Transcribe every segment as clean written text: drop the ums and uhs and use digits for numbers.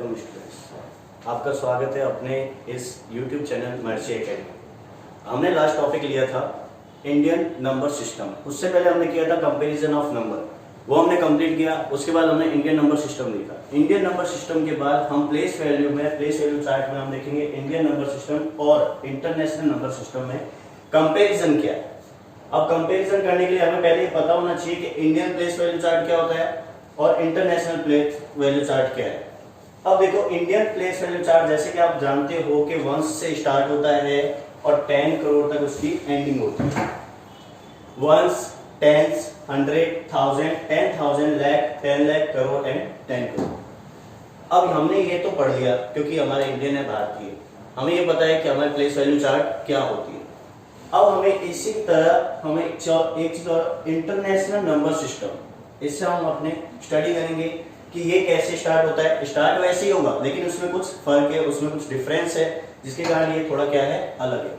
Welcome students, आपका स्वागत है अपने इस YouTube चैनल मर्ची एकेडमी। हमने लास्ट टॉपिक लिया था इंडियन नंबर सिस्टम। उससे पहले हमने किया था कंपैरिजन ऑफ नंबर, वो हमने कंप्लीट किया। उसके बाद हमने इंडियन नंबर सिस्टम देखा। इंडियन नंबर सिस्टम के बाद हम प्लेस वैल्यू चार्ट में हम देखेंगे इंडियन नंबर सिस्टम और इंटरनेशनल नंबर सिस्टम में कंपेरिजन क्या है। अब कंपेरिजन करने के लिए हमें पहले ये पता होना चाहिए कि इंडियन प्लेस वैल्यू चार्ट क्या होता है और इंटरनेशनल प्लेस वैल्यू चार्ट क्या है। अब देखो, इंडियन प्लेस वैल्यू चार्ट जैसे कि आप जानते हो कि 1 से स्टार्ट होता है और 10 करोड़ तक उसकी एंडिंग होती है। 1, 10, 100, 1000, 10,000, लाख, 10 लाख, करोड़ एंड 10 करोड़। अब हमने ये तो पढ़ लिया क्योंकि हमारे इंडियन है, भारतीय, हमें ये पता है कि हमारी प्लेस वैल्यू चार्ट क्या होती है। अब हमें इसी तरह हमें एक चीज और इंटरनेशनल नंबर सिस्टम, इससे हम अपने स्टडी करेंगे कि ये कैसे स्टार्ट होता है। स्टार्ट वैसे ही होगा लेकिन उसमें कुछ फर्क है, उसमें कुछ डिफरेंस है जिसके कारण ये थोड़ा क्या है, अलग है।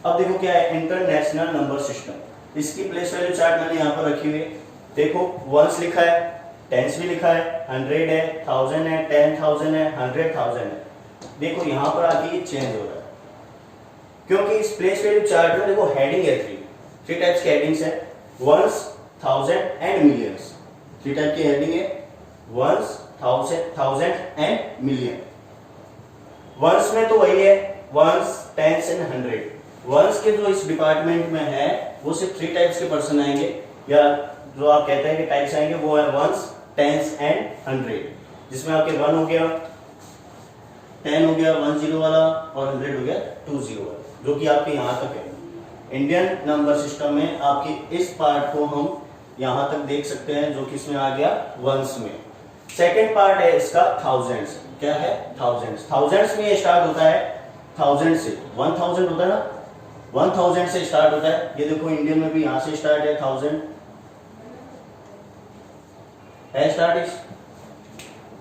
अब देखो क्या है इंटरनेशनल नंबर सिस्टम। इसकी प्लेस वैल्यू चार्ट मैंने यहाँ पर रखी हुई है। देखो 1 लिखा है, 10 भी लिखा है, 100 है, 1000 है, 10,000 है, 100,000 है। देखो यहाँ पर आके ये चेंज हो रहा है क्योंकि इस प्लेस वैल्यू चार्ट में देखो हेडिंग है, थ्री टाइप्स की हेडिंग्स है, वंस, 1000 एंड मिलियंस। 3 टाइप की हेडिंग है, वंस, 1000 एंड मिलियन। वंस में तो वही है, वंस, 10 एंड 100। वंस के जो इस डिपार्टमेंट में है वो सिर्फ 3 टाइप्स के पर्सन आएंगे, या जो आप कहते हैं कि टाइप्स आएंगे, वो है वंस, 10 एंड 100, जिसमें आपके 1 हो गया, 10 हो गया 10 वाला और 100 हो गया 20 वाला, जो कि आपके यहां तक है। इंडियन नंबर सिस्टम में आपके इस पार्ट को हम यहां तक देख सकते हैं, जो कि इसमें आ गया वंस में। सेकेंड पार्ट है इसका थाउजेंड्स। क्या है? थाउजेंड्स। थाउजेंड्स में ये स्टार्ट होता है 1000 से, 1000 होता है ना, 1000 से स्टार्ट होता है। ये देखो इंडियन में भी यहां से स्टार्ट है, 1000 है स्टार्ट इस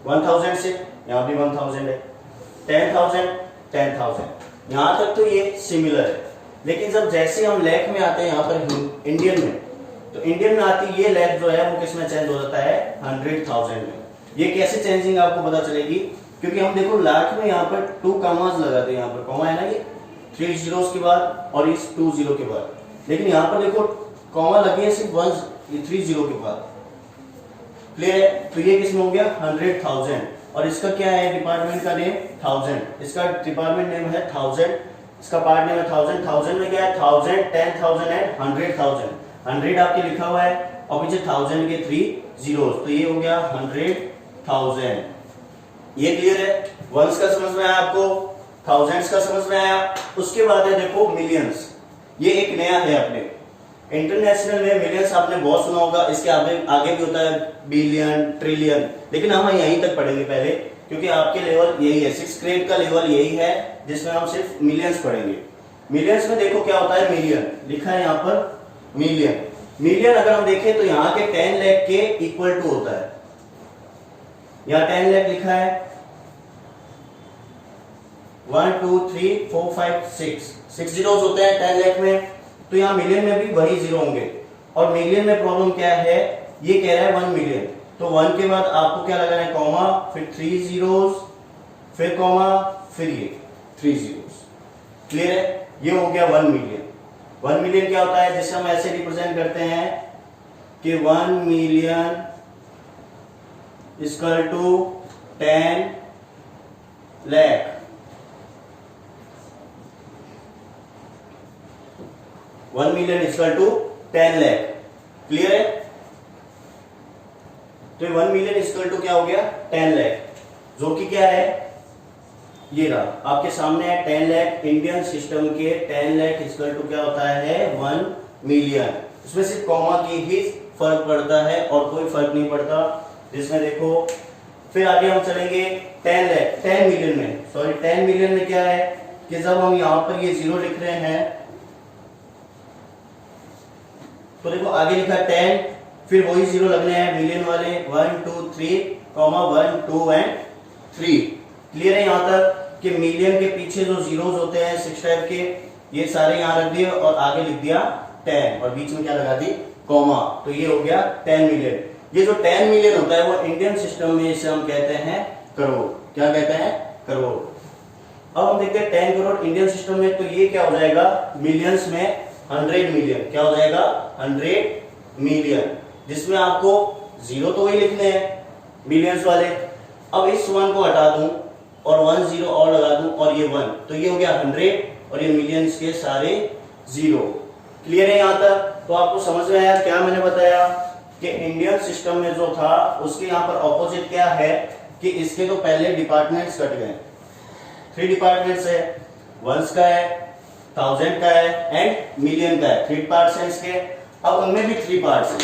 1000 से, यहां भी 1000 है, 10,000, 10,000, यहां तक तो ये सिमिलर है। लेकिन जब जैसे हम लैख में आते हैं यहाँ पर इंडियन में, तो इंडियन में आती ये लैख जो है वो किसमें चेंज हो जाता है? 100,000 में। ये कैसे चेंजिंग आपको पता चलेगी? क्योंकि हम देखो लाख में यहाँ पर 2 कॉमास लगाते हैं, यहाँ पर कॉमा है ना, ये 3 zeros के बाद और इस 2 0 के बाद। लेकिन यहाँ पर देखो कॉमा लगी है सिर्फ 3 0 के बाद। क्लियर है? तो ये किसमें हो गया? 100,000। और इसका क्या है डिपार्टमेंट का नेम? 1000। इसका डिपार्टमेंट नेम है 1000, इसका पार्ट नेम है 1000। 1000 में क्या है? 1000, 10,000 एंड 100,000। 100 आपके लिखा हुआ है और पीछे 1000 के 3 zeros, तो ये हो गया 100,000। ये क्लियर है? वंस का समझ में आया आपको, थाउजेंड्स का समझ में आया। उसके बाद है देखो मिलियंस। ये एक नया है अपने इंटरनेशनल में। मिलियंस आपने बहुत सुना होगा, इसके आगे भी होता है बिलियन, ट्रिलियन, लेकिन हम यहीं तक पढ़ेंगे पहले क्योंकि आपके लेवल यही है, 6th ग्रेड का लेवल यही है जिसमें हम सिर्फ मिलियंस पढ़ेंगे। मिलियंस में देखो क्या होता है, मिलियन लिखा है यहाँ पर, मिलियन। मिलियन अगर हम देखें तो यहाँ के 10 लाख के इक्वल टू होता है। यहाँ 10 लाख लिखा है, 1 2 3 4 5 6 zeros होते हैं 10 लाख में, तो यहाँ मिलियन में भी वही जीरो होंगे। और मिलियन में प्रॉब्लम क्या है, ये कह रहा है 1 मिलियन, तो 1 के बाद आपको क्या लगाना है? कॉमा, फिर 3 zeros, फिर कॉमा, फिर ये 3 zeros। क्लियर है? ये हो गया 1 मिलियन। 1 मिलियन क्या होता है, जिसे हम ऐसे रिप्रेजेंट करते हैं कि 1 million equal to 10 lakh. 1 million equal to 10 lakh. Clear है? तो 1 मिलियन इक्वल टू क्या हो गया? 10 लाख, जो कि क्या है, ये रहा आपके सामने है 10 लाख। इंडियन सिस्टम के 10 लाख इक्वल टू क्या होता है? 1 मिलियन। इसमें सिर्फ कॉमा की ही फर्क पड़ता है और कोई फर्क नहीं पड़ता। जिसमें देखो फिर आगे हम चलेंगे 10 लाख, 10 मिलियन में, सॉरी 10 मिलियन में क्या है कि जब हम यहां पर ये 0 लिख रहे हैं तो देखो आगे लिखा 10, फिर वही 0 लगने हैं मिलियन वाले, 1 2 3 कॉमा 1 2 एंड 3। क्लियर है यहां तक कि मिलियन के पीछे जो जीरोस होते हैं 6 टाइप के, ये सारे यहां रख दिए और आगे लिख दिया 10 और बीच में क्या लगा दी? कॉमा। तो ये हो गया 10 मिलियन। ये जो 10 मिलियन होता है वो इंडियन सिस्टम में इसे हम कहते हैं करोड़। क्या कहते हैं, करोड़। अब हम देखते हैं 10 करोड़ इंडियन सिस्टम में, तो ये क्या हो जाएगा मिलियंस में 100 मिलियन, क्या हो जाएगा 100 मिलियन, जिसमें आपको जीरो तो वही लिखने हैं मिलियंस वाले। अब इस 1 को हटा दूं और 1 0 और लगा दूं और ये 1, तो ये हो गया 100 और ये मिलियंस के सारे जीरो। क्लियर है यहाँ तक? तो आपको समझ में आया क्या मैंने बताया कि इंडियन सिस्टम में जो था उसके यहाँ पर ऑपोजिट क्या है कि इसके तो पहले डिपार्टमेंट्स कट गए। 3 डिपार्टमेंट्स है, वंस का है, 1000 का है एंड मिलियन का है। 3 पार्ट्स हैं इसके। अब उनमें भी 3 पार्ट्स हैं।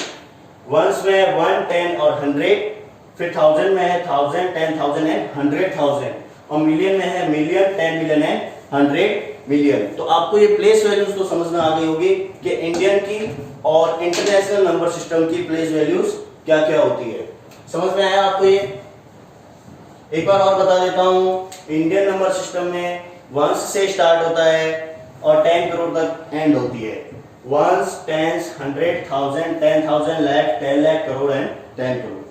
वंस में 1, 10 और 100, फिर 1000 में है 1000, 10,000 एंड 100,000 और मिलियन में है मिलियन, 10 मिलियन एंड 100 मिलियन। तो आपको ये प्लेस वैल्यूज तो समझ में आ गई होगी कि इंडियन की और इंटरनेशनल नंबर सिस्टम की प्लेस वैल्यूज क्या क्या होती है। समझ में आया आपको? ये एक बार और बता देता हूं, इंडियन नंबर सिस्टम में वंस से स्टार्ट होता है और 10 करोड़ तक एंड होती है। Ones, tens, 100, 1000, 10,000, lakh, 10 lakh, crore and 10 crore.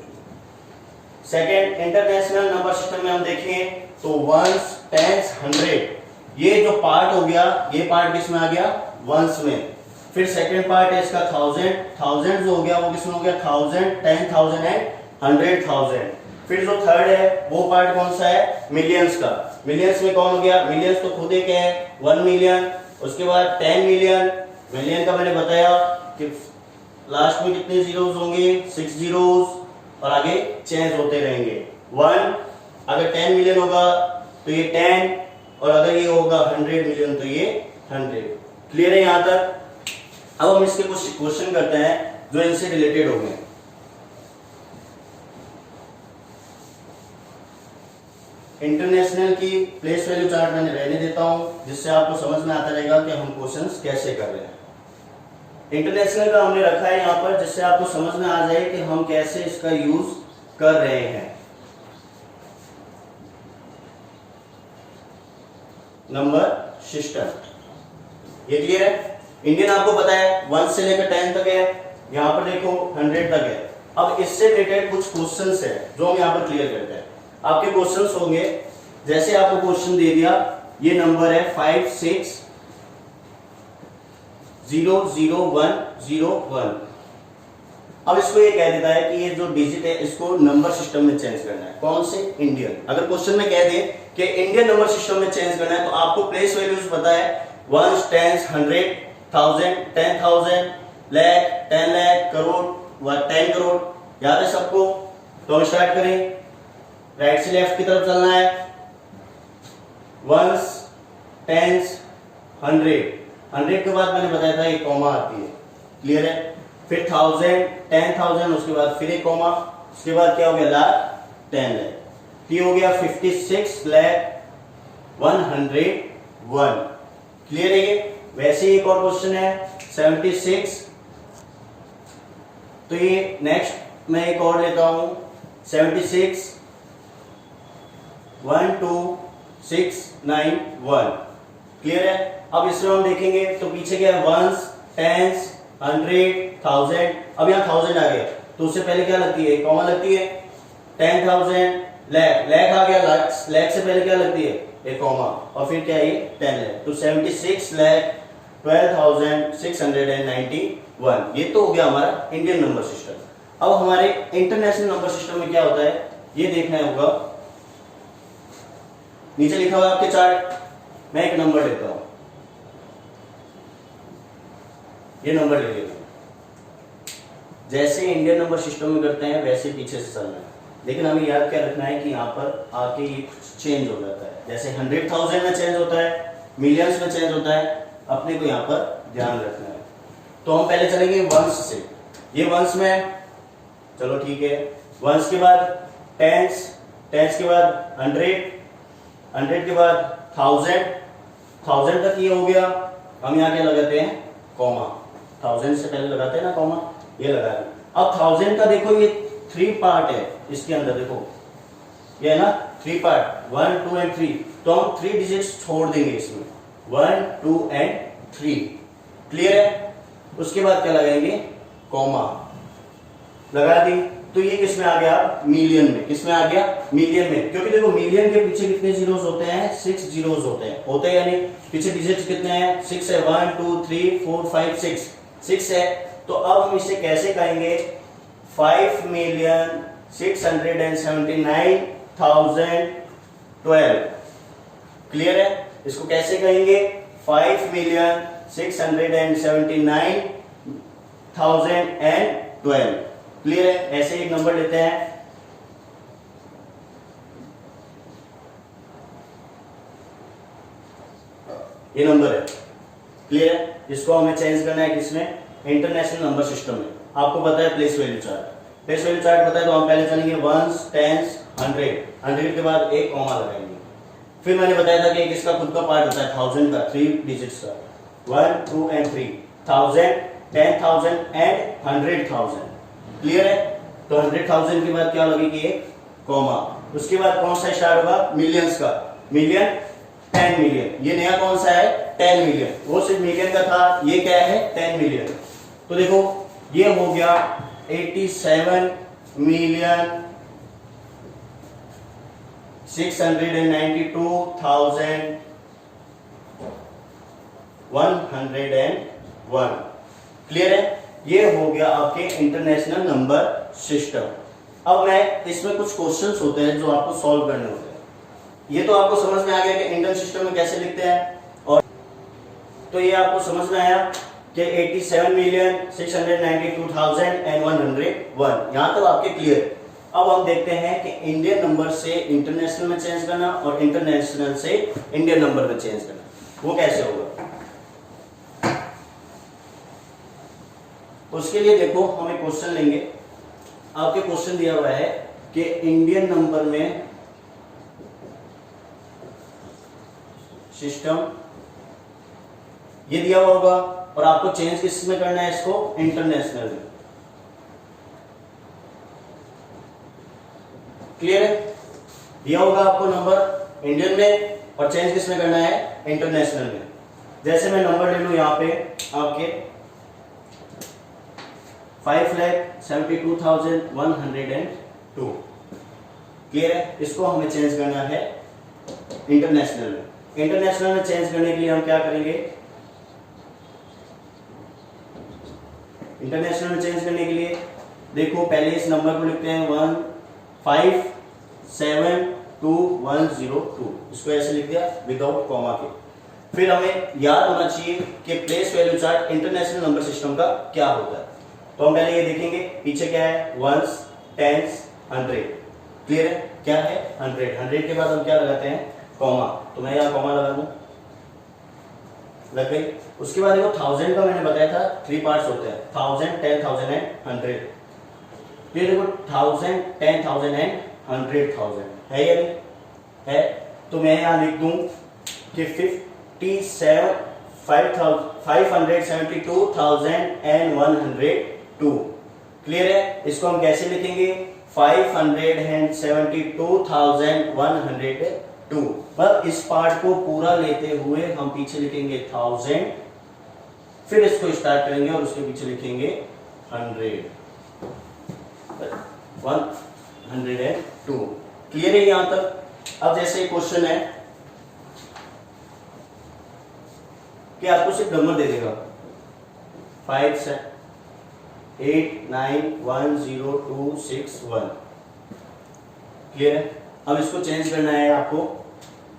Second, international number system में हम देखें तो वंस, टेंस, 100, ये जो पार्ट हो गया ये पार्ट किसमें आ गया, वंस में। फिर सेकेंड पार्ट है इसका 1000, 1000 जो हो गया वो किसमें हो गया, 1000, 10,000 एंड 100,000। फिर जो थर्ड है वो पार्ट कौन सा है, मिलियंस का। मिलियंस में कौन हो गया, मिलियंस तो खुद एक है 1 मिलियन, उसके बाद 10 मिलियन। मिलियन का मैंने बताया कि लास्ट में कितने जीरोस होंगे, 6 जीरोस और आगे चेंज होते रहेंगे। 1 अगर 10 मिलियन होगा तो ये 10 और अगर ये होगा 100 मिलियन तो ये 100। क्लियर है यहाँ तक? अब हम इसके कुछ क्वेश्चन करते हैं जो इनसे रिलेटेड होंगे। इंटरनेशनल की प्लेस वैल्यू चार्ट मैंने रहने देता हूं जिससे आपको समझ में आता रहेगा कि हम क्वेश्चंस कैसे कर रहे हैं। इंटरनेशनल का हमने रखा है यहाँ पर जिससे आपको समझ में आ जाए कि हम कैसे इसका यूज कर रहे हैं। नंबर सिस्टम ये क्लियर है। इंडियन आपको पता है 1 से लेकर 10 तक है, यहाँ पर देखो 100 तक है। अब इससे रिलेटेड कुछ क्वेश्चंस है जो हम यहाँ पर क्लियर करते हैं। आपके क्वेश्चंस होंगे, जैसे आपको क्वेश्चन दे दिया ये नंबर है 56000101। अब इसको ये कह देता है कि ये जो डिजिट है इसको नंबर सिस्टम में चेंज करना है। कौन से, इंडियन। अगर क्वेश्चन में कह दे कि इंडियन नंबर सिस्टम में चेंज करना है तो आपको प्लेस वैल्यूज पता है, वंस, टेंस, 100, 1000, 10,000, लाख, 10 लाख, करोड़ व 10 करोड़। याद है सबको? तो हम स्टार्ट करें, राइट से लेफ्ट की तरफ चलना है। वंस, टेंस, 100 के बाद मैंने बताया था एक कॉमा आती है। क्लियर है? फिर 1000, 10,000, उसके बाद फिर एक कॉमा, उसके बाद क्या हो गया, लाख, 10 लाख। ये हो गया 56 लाख 101। क्लियर है ये? वैसे ही एक और क्वेश्चन है 76, तो ये नेक्स्ट मैं एक और लेता हूं 76 12691। क्लियर है? अब इसमें हम देखेंगे तो पीछे क्या है, वंस, टेंस, 100, 1000। अब यहाँ 1000 आ गया तो उससे पहले क्या लगती है, कॉमा लगती है। 10,000, लाख, लाख आ गया, लाख से पहले क्या लगती है, एक कॉमा, और फिर क्या है ये 10 लाख। तो 76,12,691। ये तो हो गया हमारा इंडियन नंबर सिस्टम। अब हमारे इंटरनेशनल नंबर सिस्टम में क्या होता है ये देखना होगा। नीचे लिखा हुआ आपके चार्ट, मैं एक नंबर लेता हूं, ये नंबर ले लेता हूं। जैसे इंडियन नंबर सिस्टम में करते हैं वैसे पीछे से चलना है, लेकिन हमें याद क्या रखना है कि यहाँ पर आके ये चेंज हो जाता है। जैसे 100,000 में चेंज होता है, मिलियंस में चेंज होता है, अपने को यहाँ पर ध्यान रखना है। तो हम पहले चलेंगे वंस से। ये वंस में, चलो ठीक है। वंस के बाद टेंस, टेंस के बाद 100, 100 के बाद 1000, 1000 तक ये हो गया। हम यहाँ क्या लगाते हैं, कॉमा। 1000 से पहले लगाते हैं ना कॉमा, ये लगा दें। अब 1000 का देखो ये 3 पार्ट है, इसके अंदर देखो ये है ना 3 पार्ट, 1, 2 एंड 3। तो हम 3 डिजिट्स छोड़ देंगे इसमें, 1, 2 एंड 3। क्लियर है? उसके बाद क्या लगाएंगे, कॉमा लगा दी। तो ये किसमें आ गया, मिलियन में। किसमें आ गया, मिलियन में, क्योंकि देखो मिलियन के पीछे कितने जीरोस होते हैं, 6 जीरोस होते हैं, होते हैं यानी पीछे डिजिट्स कितने हैं, 6 है, 1 2 3 4 5 6 है। तो अब हम इसे कैसे कहेंगे, 5,679,012। क्लियर है, इसको कैसे कहेंगे, 5,679,012। क्लियर है, ऐसे एक नंबर लेते हैं, ये नंबर है। क्लियर है, इसको हमें चेंज करना है किसमें, इंटरनेशनल नंबर सिस्टम में। आपको पता है place value chart, place value chart पता है, तो हम पहले चलेंगे वंस, टेंस, 100 के बाद एक कॉमा लगाएंगे। फिर मैंने बताया था कि एक इसका खुद का पार्ट होता है 1000 का, 3 डिजिट्स का, 1 2 एंड 3, 1000, 10,000 एंड 100,000। क्लियर है, तो 100,000 के बाद क्या लगेगी, एक कॉमा। उसके बाद कौन सा स्टार्ट होगा, मिलियंस का, मिलियन, 10 मिलियन। ये नया कौन सा है, 10 मिलियन, वो सिर्फ मिलियन का था, ये क्या है, 10 मिलियन। तो देखो ये हो गया 87,692,101। क्लियर है, ये हो गया आपके इंटरनेशनल नंबर सिस्टम। अब मैं इसमें कुछ क्वेश्चंस होते हैं जो आपको सॉल्व करने होते हैं। ये तो आपको समझ में आ गया कि इंडियन सिस्टम में कैसे लिखते हैं, और तो ये आपको समझ में आया कि 87,692,101। यहां तक आपके क्लियर। अब हम देखते हैं कि इंडियन नंबर से इंटरनेशनल में चेंज करना और इंटरनेशनल से इंडियन नंबर में चेंज करना, वो कैसे होगा। उसके लिए देखो हम एक क्वेश्चन लेंगे। आपके क्वेश्चन दिया हुआ है कि इंडियन नंबर में सिस्टम, ये दिया हुआ होगा, और आपको चेंज किस में करना है, इसको इंटरनेशनल में। क्लियर है, दिया होगा आपको नंबर इंडियन में और चेंज किस में करना है, इंटरनेशनल में। जैसे मैं नंबर ले लूं यहां पे आपके 5,72,102। क्लियर है, इसको हमें चेंज करना है इंटरनेशनल में। इंटरनेशनल में चेंज करने के लिए हम क्या करेंगे, इंटरनेशनल में चेंज करने के लिए देखो पहले इस नंबर को लिखते हैं 1572102। इसको ऐसे लिख दिया विदाउट कॉमा के। फिर हमें याद होना चाहिए कि place value chart international number system का क्या होता है। तो हम पहले ये देखेंगे, पीछे क्या है, वंस, टेंस, 100। क्लियर है, क्या है, 100। 100 के बाद हम क्या लगाते हैं, कॉमा। तो मैं यहाँ कॉमा लगा दूं, लग गई। उसके बाद देखो 1000 का मैंने बताया था 3 पार्ट्स होते हैं, 1000, 10,000 एंड 100। ये देखो 1000, 10,000 एंड 100,000 है या नहीं है। तो मैं यहाँ लिख दूं कि 572,102। क्लियर है, इसको हम कैसे लिखेंगे, 572,102। पर इस पार्ट को पूरा लेते हुए हम पीछे लिखेंगे 1000, फिर इसको स्टार्ट करेंगे और उसके पीछे लिखेंगे 100, 102। क्लियर है यहां तक। अब जैसे क्वेश्चन है कि आपको सिर्फ नंबर दे देगा 5,7,8,9,1,0,2,6,1। क्लियर है, अब इसको चेंज करना है आपको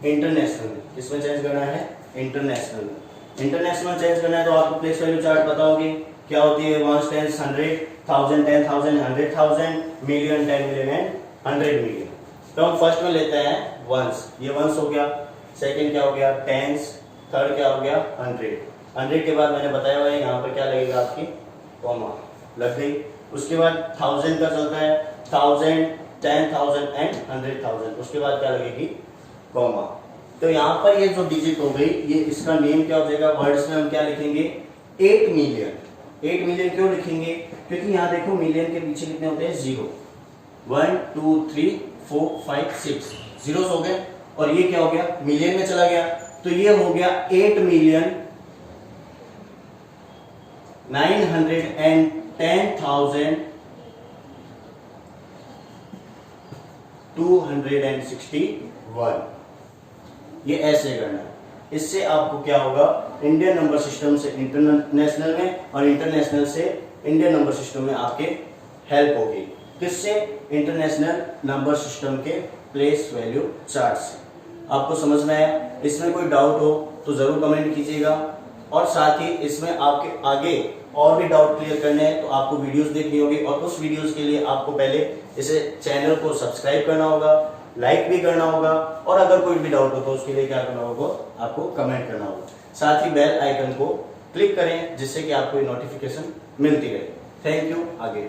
इंटरनेशनल में। किसमें चेंज करना है, इंटरनेशनल में। इंटरनेशनल चेंज करना है तो आपको प्लेस वैल्यू चार्ट पता होगी, क्या होती है, 1 10 100, 1000 10,000 100,000, मिलियन 10 मिलियन एंड 100 मिलियन। तो हम फर्स्ट में लेते हैं वंस, ये वंस हो गया। सेकंड क्या हो गया, टेंस। थर्ड क्या हो गया, 100। 100 के बाद मैंने बताया हुआ है यहाँ पर क्या लगेगा, आपकी कॉमा लग गई। उसके बाद 1000 का चलता है, 1000, 10,000 एंड 100,000। उसके बाद क्या लगेगी, कॉमा। तो यहाँ पर ये जो डिजिट हो गई, ये इसका नेम क्या हो जाएगा, वर्ड्स में हम क्या लिखेंगे, 8 मिलियन। 8 मिलियन क्यों लिखेंगे, क्योंकि यहाँ देखो मिलियन के पीछे कितने होते हैं, 0, 1 2 3 4 5 6 जीरोस हो गए, और ये क्या हो गया, मिलियन में चला गया। तो ये हो गया 8,910,000 261। ये ऐसे करना है। इससे आपको क्या होगा, इंडियन नंबर सिस्टम से इंटरनेशनल में और इंटरनेशनल से इंडियन नंबर सिस्टम में आपके हेल्प होगी। किससे? इंटरनेशनल नंबर सिस्टम के प्लेस वैल्यू चार्ट से। आपको समझ में आया? इसमें कोई डाउट हो तो जरूर कमेंट कीजिएगा, और साथ ही इसमें आपके आगे और भी डाउट क्लियर करने हैं तो आपको वीडियोस देखनी होगी, और उस वीडियोस के लिए आपको पहले इसे चैनल को सब्सक्राइब करना होगा, लाइक भी करना होगा, और अगर कोई भी डाउट हो तो उसके लिए क्या करना होगा, आपको कमेंट करना होगा। साथ ही बेल आइकन को क्लिक करें जिससे कि आपको नोटिफिकेशन मिलती रहे। Thank you. आगे